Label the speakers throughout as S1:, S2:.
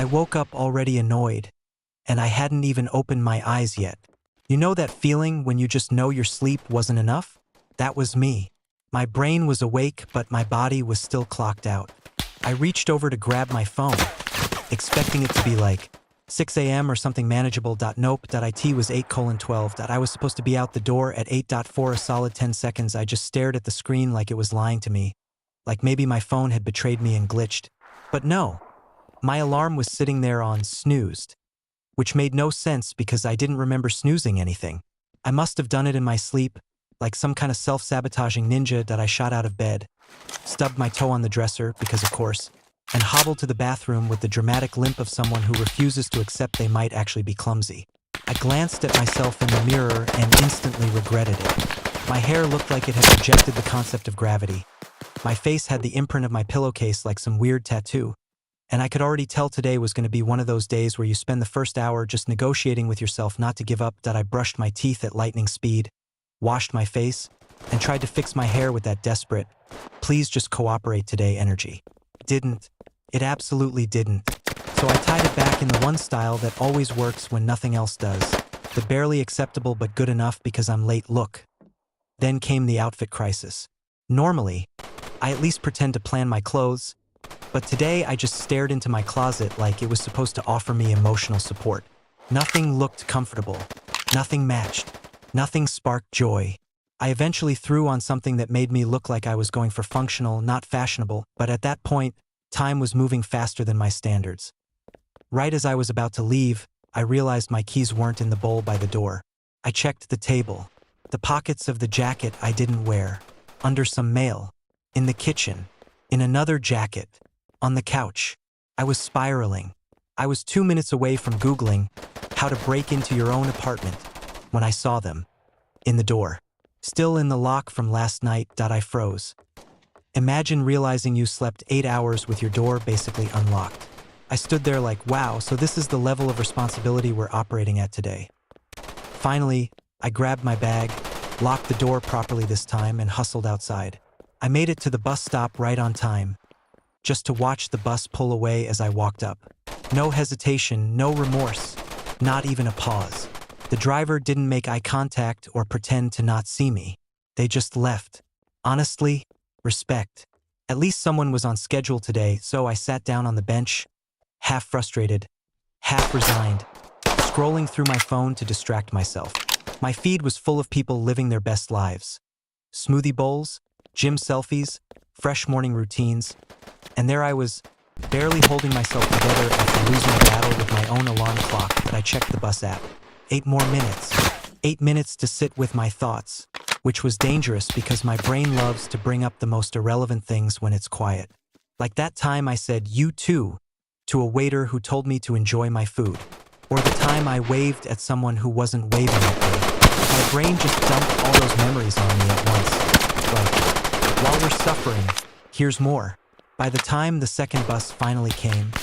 S1: I woke up already annoyed, and I hadn't even opened my eyes yet. You know that feeling when you just know your sleep wasn't enough? That was me. My brain was awake, but my body was still clocked out. I reached over to grab my phone, expecting it to be like 6 a.m. or something manageable. Nope. It was 8:12. I was supposed to be out the door at 8:4. A solid 10 seconds. I just stared at the screen like it was lying to me, like maybe my phone had betrayed me and glitched. But no, my alarm was sitting there on snoozed, which made no sense because I didn't remember snoozing anything. I must have done it in my sleep, like some kind of self-sabotaging ninja. I shot out of bed, stubbed my toe on the dresser, because of course, and hobbled to the bathroom with the dramatic limp of someone who refuses to accept they might actually be clumsy. I glanced at myself in the mirror and instantly regretted it. My hair looked like it had rejected the concept of gravity. My face had the imprint of my pillowcase like some weird tattoo. And I could already tell today was going to be one of those days where you spend the first hour just negotiating with yourself not to give up. I brushed my teeth at lightning speed, washed my face, and tried to fix my hair with that desperate, please just cooperate today energy. Didn't. It absolutely didn't. So I tied it back in the one style that always works when nothing else does. The barely acceptable but good enough because I'm late look. Then came the outfit crisis. Normally, I at least pretend to plan my clothes, but today I just stared into my closet like it was supposed to offer me emotional support. Nothing looked comfortable. Nothing matched. Nothing sparked joy. I eventually threw on something that made me look like I was going for functional, not fashionable, but at that point, time was moving faster than my standards. Right as I was about to leave, I realized my keys weren't in the bowl by the door. I checked the table, the pockets of the jacket I didn't wear, under some mail, in the kitchen, in another jacket, on the couch. I was spiraling. I was 2 minutes away from Googling how to break into your own apartment when I saw them in the door. Still in the lock from last night. I froze. Imagine realizing you slept 8 hours with your door basically unlocked. I stood there like, wow, so this is the level of responsibility we're operating at today. Finally, I grabbed my bag, locked the door properly this time, and hustled outside. I made it to the bus stop right on time, just to watch the bus pull away as I walked up. No hesitation, no remorse, not even a pause. The driver didn't make eye contact or pretend to not see me. They just left. Honestly, respect. At least someone was on schedule today, so I sat down on the bench, half frustrated, half resigned, scrolling through my phone to distract myself. My feed was full of people living their best lives. Smoothie bowls, gym selfies, fresh morning routines, and there I was, barely holding myself together after losing a battle with my own alarm clock. But I checked the bus app. 8 more minutes. 8 minutes to sit with my thoughts, which was dangerous because my brain loves to bring up the most irrelevant things when it's quiet. Like that time I said "you too" to a waiter who told me to enjoy my food, or the time I waved at someone who wasn't waving at me. My brain just dumped all those memories on me at once. Like, while we're suffering, here's more. By the time the second bus finally came,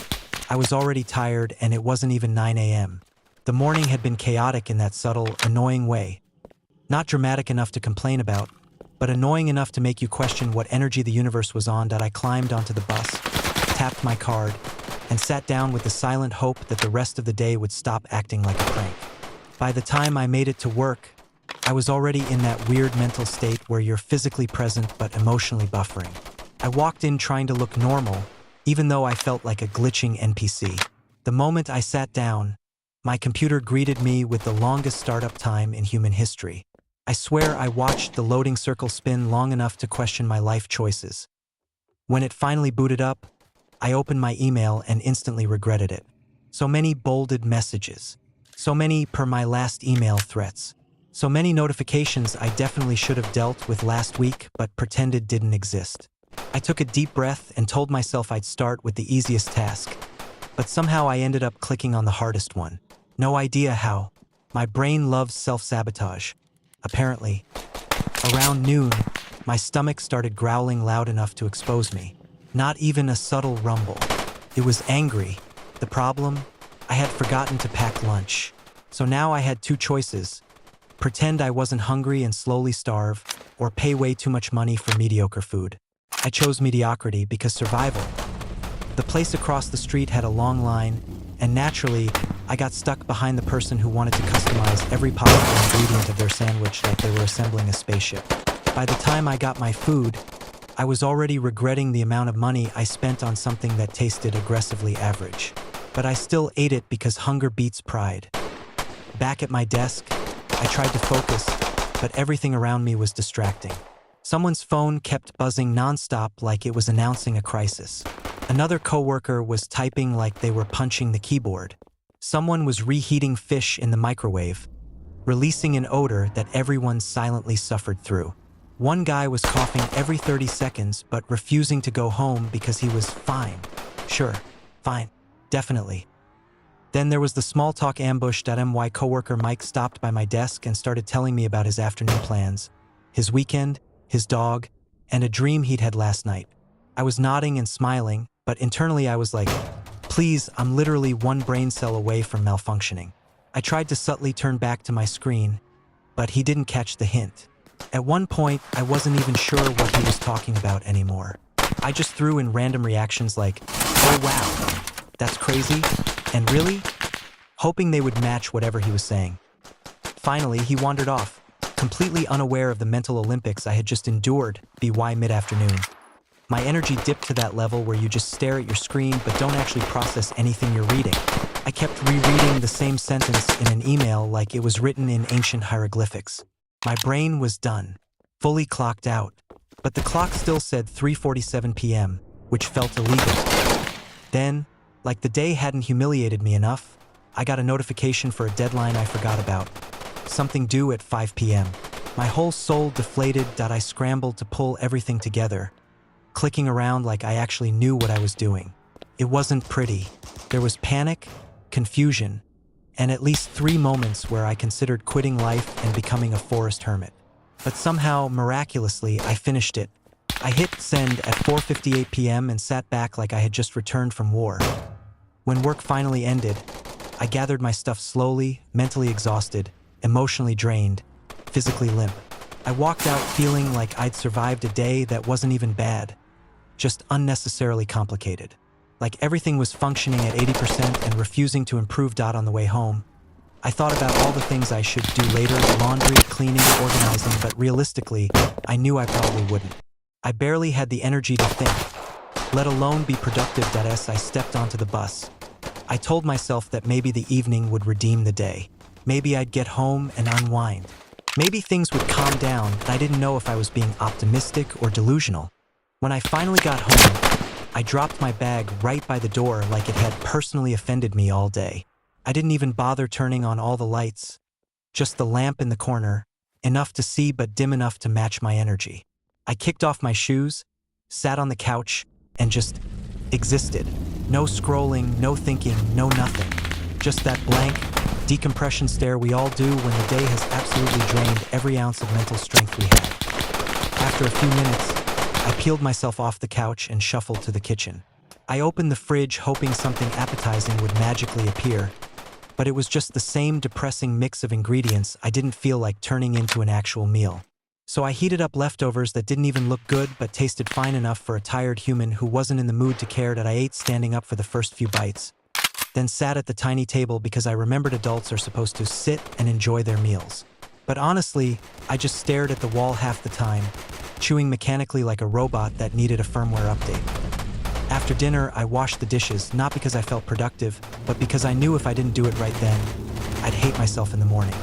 S1: I was already tired and it wasn't even 9 a.m. The morning had been chaotic in that subtle, annoying way. Not dramatic enough to complain about, but annoying enough to make you question what energy the universe was on. I climbed onto the bus, tapped my card, and sat down with the silent hope that the rest of the day would stop acting like a prank. By the time I made it to work, I was already in that weird mental state where you're physically present but emotionally buffering. I walked in trying to look normal, even though I felt like a glitching NPC. The moment I sat down, my computer greeted me with the longest startup time in human history. I swear I watched the loading circle spin long enough to question my life choices. When it finally booted up, I opened my email and instantly regretted it. So many bolded messages. So many per my last email threats. So many notifications I definitely should have dealt with last week but pretended didn't exist. I took a deep breath and told myself I'd start with the easiest task. But somehow I ended up clicking on the hardest one. No idea how. My brain loves self-sabotage. Apparently. Around noon, my stomach started growling loud enough to expose me. Not even a subtle rumble. It was angry. The problem? I had forgotten to pack lunch. So now I had 2 choices. Pretend I wasn't hungry and slowly starve, or pay way too much money for mediocre food. I chose mediocrity because survival. The place across the street had a long line, and naturally, I got stuck behind the person who wanted to customize every possible ingredient of their sandwich like they were assembling a spaceship. By the time I got my food, I was already regretting the amount of money I spent on something that tasted aggressively average. But I still ate it because hunger beats pride. Back at my desk, I tried to focus, but everything around me was distracting. Someone's phone kept buzzing nonstop like it was announcing a crisis. Another coworker was typing like they were punching the keyboard. Someone was reheating fish in the microwave, releasing an odor that everyone silently suffered through. One guy was coughing every 30 seconds but refusing to go home because he was fine. Sure, fine, definitely. Then there was the small talk ambush.my coworker Mike stopped by my desk and started telling me about his afternoon plans, his weekend, his dog, and a dream he'd had last night. I was nodding and smiling, but internally I was like, please, I'm literally one brain cell away from malfunctioning. I tried to subtly turn back to my screen, but he didn't catch the hint. At one point, I wasn't even sure what he was talking about anymore. I just threw in random reactions like, oh wow, that's crazy, and really? Hoping they would match whatever he was saying. Finally, he wandered off, completely unaware of the mental Olympics I had just endured by mid-afternoon. My energy dipped to that level where you just stare at your screen but don't actually process anything you're reading. I kept rereading the same sentence in an email like it was written in ancient hieroglyphics. My brain was done, fully clocked out, but the clock still said 3:47 p.m., which felt illegal. Then, like the day hadn't humiliated me enough, I got a notification for a deadline I forgot about. Something due at 5 p.m. My whole soul deflated. I scrambled to pull everything together, clicking around like I actually knew what I was doing. It wasn't pretty. There was panic, confusion, and at least 3 moments where I considered quitting life and becoming a forest hermit. But somehow, miraculously, I finished it. I hit send at 4:58 p.m. and sat back like I had just returned from war. When work finally ended, I gathered my stuff slowly, mentally exhausted, emotionally drained, physically limp. I walked out feeling like I'd survived a day that wasn't even bad, just unnecessarily complicated. Like everything was functioning at 80% and refusing to improve. On the way home, I thought about all the things I should do later, laundry, cleaning, organizing, but realistically, I knew I probably wouldn't. I barely had the energy to think, let alone be productive. As I stepped onto the bus, I told myself that maybe the evening would redeem the day. Maybe I'd get home and unwind. Maybe things would calm down, and I didn't know if I was being optimistic or delusional. When I finally got home, I dropped my bag right by the door like it had personally offended me all day. I didn't even bother turning on all the lights, just the lamp in the corner, enough to see but dim enough to match my energy. I kicked off my shoes, sat on the couch, and just existed. No scrolling, no thinking, no nothing. Just that blank, decompression stare we all do when the day has absolutely drained every ounce of mental strength we had. After a few minutes, I peeled myself off the couch and shuffled to the kitchen. I opened the fridge hoping something appetizing would magically appear, but it was just the same depressing mix of ingredients I didn't feel like turning into an actual meal. So I heated up leftovers that didn't even look good but tasted fine enough for a tired human who wasn't in the mood to care. That I ate standing up for the first few bites, then sat at the tiny table because I remembered adults are supposed to sit and enjoy their meals. But honestly, I just stared at the wall half the time, chewing mechanically like a robot that needed a firmware update. After dinner, I washed the dishes, not because I felt productive, but because I knew if I didn't do it right then, I'd hate myself in the morning.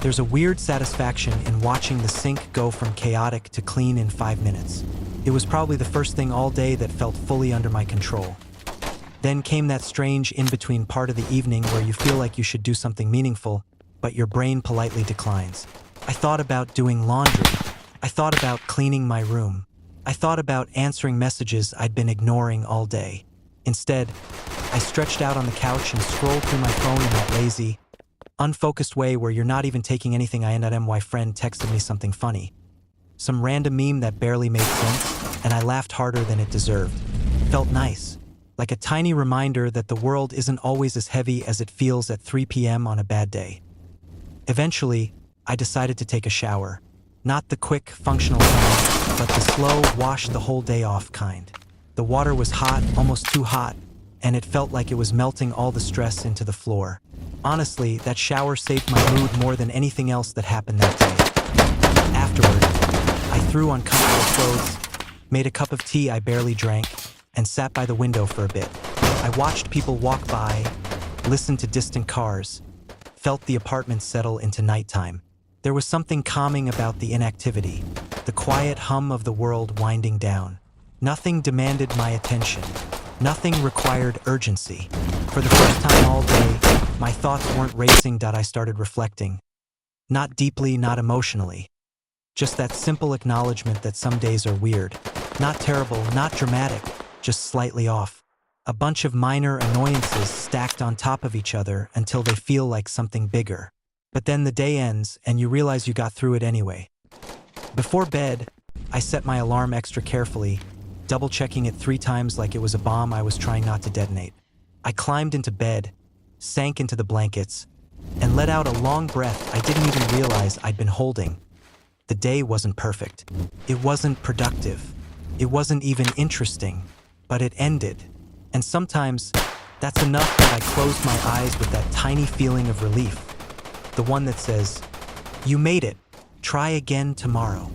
S1: There's a weird satisfaction in watching the sink go from chaotic to clean in 5 minutes. It was probably the first thing all day that felt fully under my control. Then came that strange in-between part of the evening where you feel like you should do something meaningful, but your brain politely declines. I thought about doing laundry. I thought about cleaning my room. I thought about answering messages I'd been ignoring all day. Instead, I stretched out on the couch and scrolled through my phone in that lazy, unfocused way where you're not even taking anything in. My friend texted me something funny. Some random meme that barely made sense, and I laughed harder than it deserved. Felt nice, like a tiny reminder that the world isn't always as heavy as it feels at 3 p.m. on a bad day. Eventually, I decided to take a shower. Not the quick, functional kind, but the slow, wash the whole day off kind. The water was hot, almost too hot, and it felt like it was melting all the stress into the floor. Honestly, that shower saved my mood more than anything else that happened that day. Afterward, I threw on comfortable clothes, made a cup of tea I barely drank, and sat by the window for a bit. I watched people walk by, listened to distant cars, felt the apartment settle into nighttime. There was something calming about the inactivity, the quiet hum of the world winding down. Nothing demanded my attention. Nothing required urgency. For the first time all day, my thoughts weren't racing. I started reflecting. Not deeply, not emotionally. Just that simple acknowledgement that some days are weird. Not terrible, not dramatic, just slightly off. A bunch of minor annoyances stacked on top of each other until they feel like something bigger. But then the day ends and you realize you got through it anyway. Before bed, I set my alarm extra carefully, double-checking it 3 times like it was a bomb I was trying not to detonate. I climbed into bed, sank into the blankets, and let out a long breath I didn't even realize I'd been holding. The day wasn't perfect. It wasn't productive. It wasn't even interesting, but it ended. And sometimes, that's enough that I close my eyes with that tiny feeling of relief. The one that says, "You made it. Try again tomorrow."